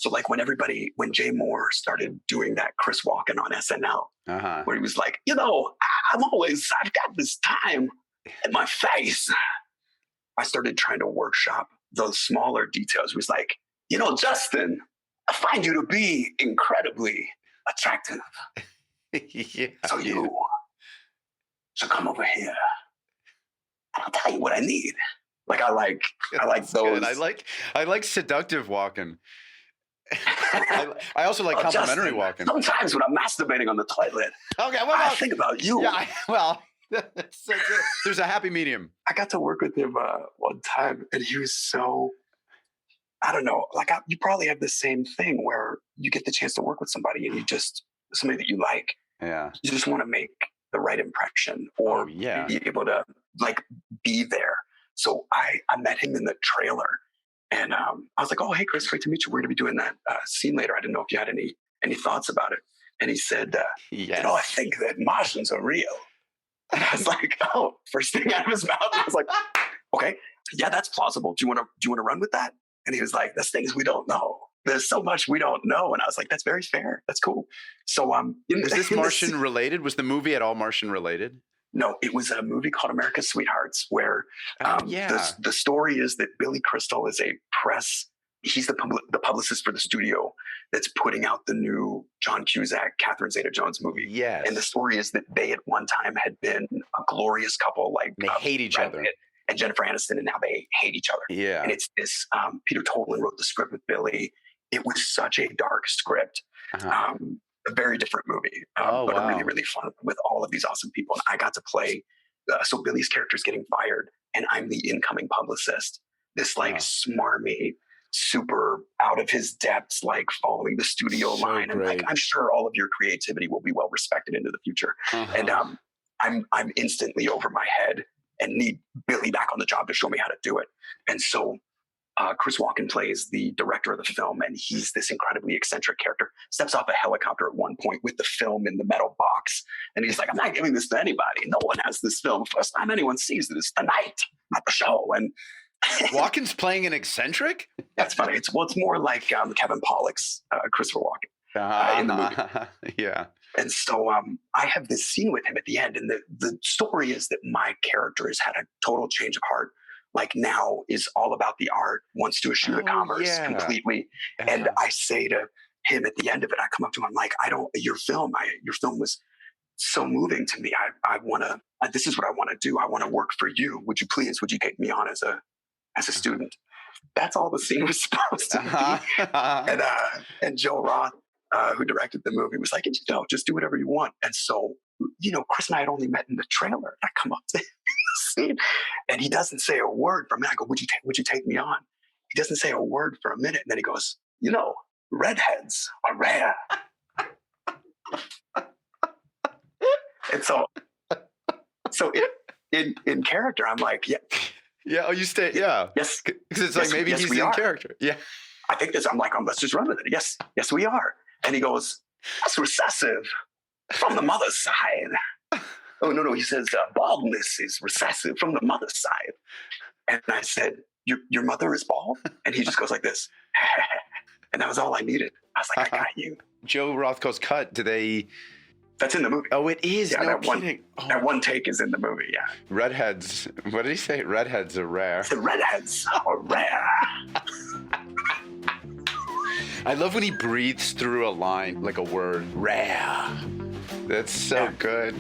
So like when Jay Moore started doing that Chris Walken on SNL, where he was like, I've got this time in my face. I started trying to workshop those smaller details. It was like, Justin, I find you to be incredibly attractive. So you should come over here and I'll tell you what I need. Like I like those. Good. I like seductive Walken. I also like complimentary Walken. Sometimes when I'm masturbating on the toilet, I think about you. Yeah, there's a happy medium. I got to work with him one time, and he was so, I don't know, like you probably have the same thing where you get the chance to work with somebody and somebody that you like. Yeah. You just want to make the right impression or be able to like be there. So I met him in the trailer. And I was like, oh, hey, Chris, great to meet you. We're going to be doing that scene later. I didn't know if you had any thoughts about it. And he said, I think that Martians are real. And I was like, oh, first thing out of his mouth. I was like, okay, yeah, that's plausible. Do you want to run with that? And he was like, there's things we don't know. There's so much we don't know. And I was like, that's very fair. That's cool. So was this Martian related? Was the movie at all Martian related? No, it was a movie called America's Sweethearts, where the story is that Billy Crystal is he's the publicist for the studio that's putting out the new John Cusack, Catherine Zeta-Jones movie. Yes. And the story is that they at one time had been a glorious couple, like they hate each other. And Jennifer Aniston, and now they hate each other. Yeah. And it's this, Peter Tolan wrote the script with Billy. It was such a dark script. A very different movie, but a really, really fun with all of these awesome people. And I got to play. So Billy's character is getting fired, and I'm the incoming publicist. This smarmy, super out of his depths, like following the studio line. And like, I'm sure all of your creativity will be well respected into the future. And I'm instantly over my head and need Billy back on the job to show me how to do it. And so Chris Walken plays the director of the film, and he's this incredibly eccentric character. Steps off a helicopter at one point with the film in the metal box, and he's like, I'm not giving this to anybody. No one has this film. First time anyone sees it is tonight at the show. And Walken's playing an eccentric? That's funny. It's more like Kevin Pollak's Christopher Walken in the movie. Yeah. And so I have this scene with him at the end, and the story is that my character has had a total change of heart. Like now is all about the art, wants to eschew the commerce completely. And I say to him at the end of it, I come up to him, I'm like, your film was so moving to me. I want to, this is what I want to do. I want to work for you. Would you take me on as a student? That's all the scene was supposed to be. And Joe Roth, who directed the movie, was like, just do whatever you want. And so, Chris and I had only met in the trailer. I come up to him in the scene, and he doesn't say a word for a minute. I go, would you take me on? He doesn't say a word for a minute. And then he goes, redheads are rare. And so in character, I'm like, yeah. Yeah. Oh, you stay. Yeah. Yes. Because it's like, maybe he's in character. Yeah. I think I'm like, let's just run with it. Yes. Yes, we are. And he goes, that's recessive from the mother's side. Oh, no. He says, baldness is recessive from the mother's side. And I said, your mother is bald? And he just goes like this. And that was all I needed. I was like, I got you. Joe Rothko's cut, that's in the movie. Oh, it is? Yeah, no kidding. That one take is in the movie, yeah. Redheads. What did he say? Redheads are rare. The redheads are rare. I love when he breathes through a line, like a word. Rare. That's so good.